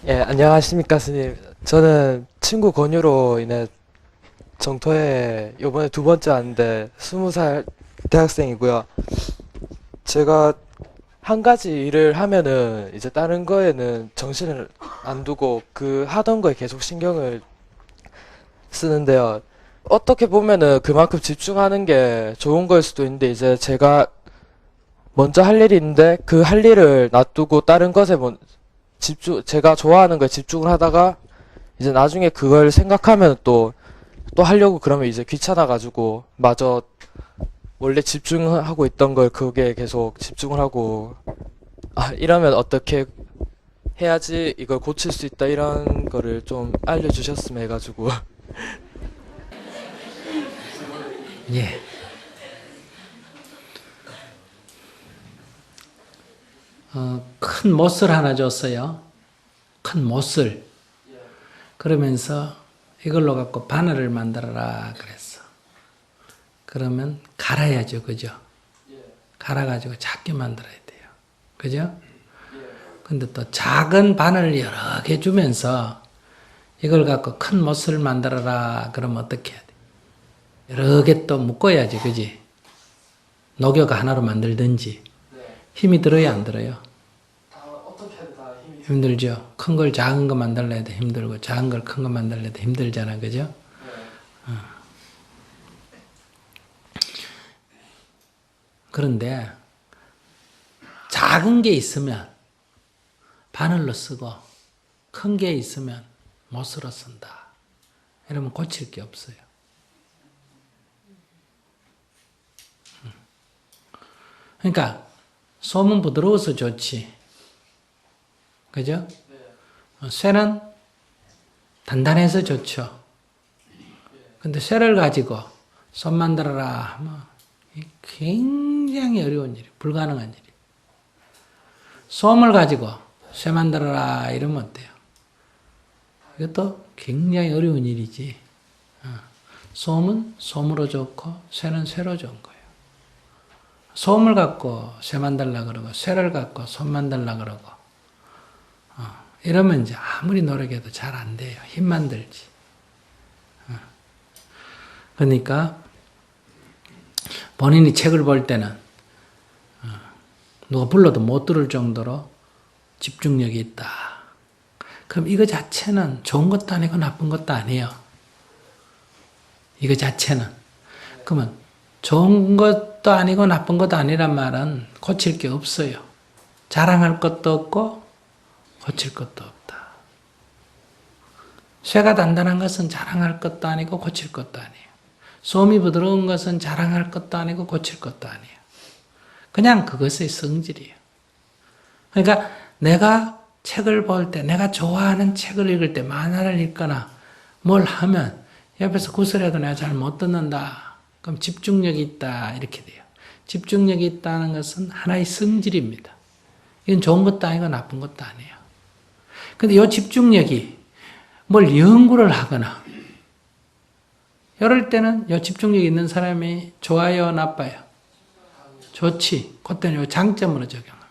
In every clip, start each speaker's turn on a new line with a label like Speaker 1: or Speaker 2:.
Speaker 1: 예, 안녕하십니까, 스님. 저는 친구 권유로 인해 정토에 요번에 두 번째 왔는데 20살 대학생이고요. 제가 한 가지 일을 하면은 이제 다른 거에는 정신을 안 두고 그 하던 거에 계속 신경을 쓰는데요. 어떻게 보면은 그만큼 집중하는 게 좋은 걸 수도 있는데 이제 제가 먼저 할 일이 있는데 그 할 일을 놔두고 다른 것에 제가 좋아하는 거에 집중을 하다가 이제 나중에 그걸 생각하면 또 하려고 그러면 이제 귀찮아가지고 마저 원래 집중하고 있던 걸 그게 계속 집중을 하고 이러면 어떻게 해야지 이걸 고칠 수 있다 이런 거를 좀 알려주셨으면 해가지고
Speaker 2: 예. 큰 못을 하나 줬어요. 큰 못을. 그러면서 이걸로 갖고 바늘을 만들어라 그랬어. 그러면 갈아야죠. 그죠? 갈아가지고 작게 만들어야 돼요. 그죠? 근데 또 작은 바늘을 여러 개 주면서 이걸 갖고 큰 못을 만들어라 그러면 어떻게 해야 돼? 여러 개 또 묶어야지. 그지? 녹여가 하나로 만들든지. 힘이 들어야 안 들어요? 힘들죠. 큰 걸 작은 거 만들어야 돼 힘들고 작은 걸 큰 거 만들어야 돼 힘들잖아. 그죠? 그런데 작은 게 있으면 바늘로 쓰고 큰 게 있으면 못으로 쓴다. 이러면 고칠 게 없어요. 그러니까 솜은 부드러워서 좋지. 그죠? 쇠는 단단해서 좋죠. 근데 쇠를 가지고 솜 만들어라 하면 굉장히 어려운 일이에요. 불가능한 일이에요. 솜을 가지고 쇠 만들어라 이러면 어때요? 이것도 굉장히 어려운 일이지. 솜은 솜으로 좋고 쇠는 쇠로 좋은 거예요. 솜을 갖고 쇠 만들려고 그러고 쇠를 갖고 솜 만들려고 그러고 이러면 이제 아무리 노력해도 잘 안 돼요. 힘만 들지. 그러니까 본인이 책을 볼 때는 누가 불러도 못 들을 정도로 집중력이 있다. 그럼 이거 자체는 좋은 것도 아니고 나쁜 것도 아니에요. 이거 자체는. 그러면 좋은 것도 아니고 나쁜 것도 아니란 말은 고칠 게 없어요. 자랑할 것도 없고 고칠 것도 없다. 쇠가 단단한 것은 자랑할 것도 아니고 고칠 것도 아니에요. 솜이 부드러운 것은 자랑할 것도 아니고 고칠 것도 아니에요. 그냥 그것의 성질이에요. 그러니까 내가 책을 볼 때, 내가 좋아하는 책을 읽을 때, 만화를 읽거나 뭘 하면 옆에서 구슬해도 내가 잘 못 듣는다. 그럼 집중력이 있다. 이렇게 돼요. 집중력이 있다는 것은 하나의 성질입니다. 이건 좋은 것도 아니고 나쁜 것도 아니에요. 근데 이 집중력이 뭘 연구를 하거나 이럴 때는 이 집중력 있는 사람이 좋아요, 나빠요? 좋지. 그때는 이 장점으로 적용합니다.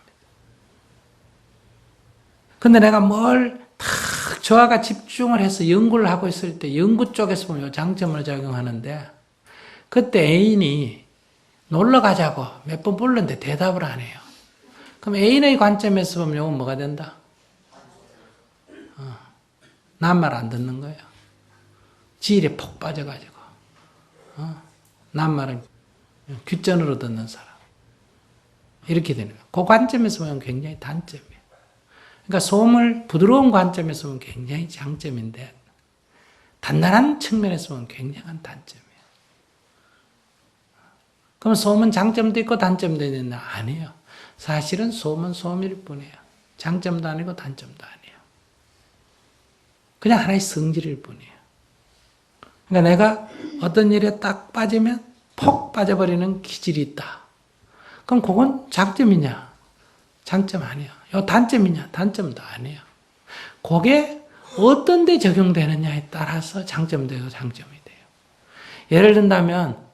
Speaker 2: 근데 내가 뭘 탁 저하가 집중을 해서 연구를 하고 있을 때 연구 쪽에서 보면 이 장점으로 작용하는데 그때 애인이 놀러 가자고 몇 번 불렀는데 대답을 안 해요. 그럼 애인의 관점에서 보면 이건 뭐가 된다? 남 말 안 듣는 거예요. 지일에 폭 빠져가지고 남 말은 귓전으로 듣는 사람. 이렇게 되는 거예요. 그 관점에서 보면 굉장히 단점이에요. 그러니까 솜을 부드러운 관점에서 보면 굉장히 장점인데 단단한 측면에서 보면 굉장한 단점이에요. 그럼 솜은 장점도 있고 단점도 있는데 아니에요. 사실은 솜은 솜일 뿐이에요. 장점도 아니고 단점도 아니에요. 그냥 하나의 성질일 뿐이에요. 그러니까 내가 어떤 일에 딱 빠지면 폭 빠져버리는 기질이 있다. 그럼 그건 장점이냐? 장점 아니에요. 이 단점이냐? 단점도 아니에요. 그게 어떤 데 적용되느냐에 따라서 장점되고 장점이 돼요. 예를 든다면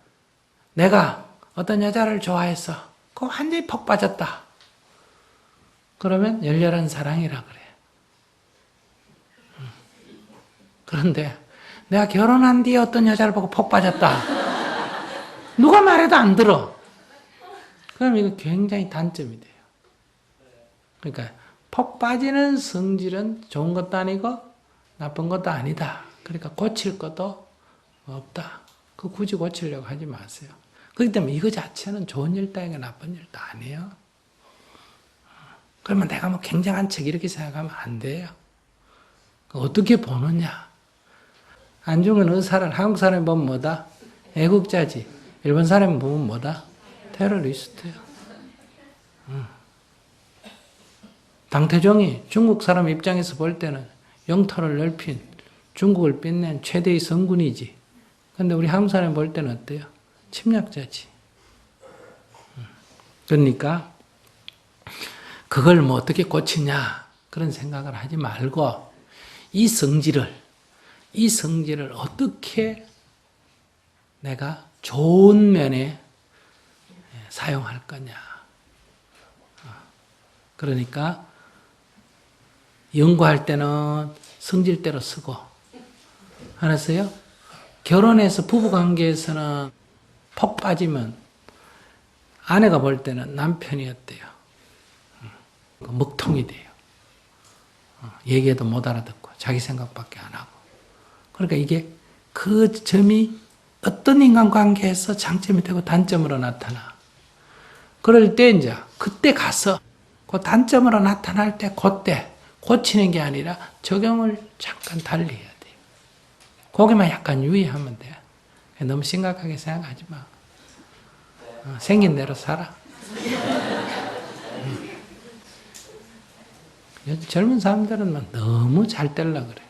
Speaker 2: 내가 어떤 여자를 좋아해서 그 완전히 폭 빠졌다. 그러면 열렬한 사랑이라 그래요. 그런데 내가 결혼한 뒤에 어떤 여자를 보고 폭 빠졌다. 누가 말해도 안 들어. 그럼 이거 굉장히 단점이 돼요. 그러니까 폭 빠지는 성질은 좋은 것도 아니고 나쁜 것도 아니다. 그러니까 고칠 것도 없다. 그 굳이 고치려고 하지 마세요. 그렇기 때문에 이거 자체는 좋은 일도 아니고 나쁜 일도 아니에요. 그러면 내가 뭐 굉장한 책 이렇게 생각하면 안 돼요. 어떻게 보느냐. 안중근 의사를 한국 사람이 보면 뭐다? 애국자지. 일본 사람이 보면 뭐다? 테러리스트야. 당태종이 중국 사람 입장에서 볼 때는 영토를 넓힌 중국을 빛낸 최대의 성군이지. 근데 우리 한국 사람이 볼 때는 어때요? 침략자지. 그러니까 그걸 뭐 어떻게 고치냐 그런 생각을 하지 말고 이 성질을 어떻게 내가 좋은 면에 사용할 거냐. 그러니까 연구할 때는 성질대로 쓰고, 알았어요? 결혼해서 부부관계에서는 폭 빠지면 아내가 볼 때는 남편이 어때요? 먹통이 돼요. 얘기해도 못 알아듣고 자기 생각밖에 안 하고. 그러니까 이게 그 점이 어떤 인간관계에서 장점이 되고 단점으로 나타나. 그럴 때 이제 그때 가서 그 단점으로 나타날 때 그때 고치는 게 아니라 적용을 잠깐 달리 해야 돼요. 거기만 약간 유의하면 돼. 너무 심각하게 생각하지 마. 생긴 대로 살아. 요즘 젊은 사람들은 막 너무 잘 되려고 그래.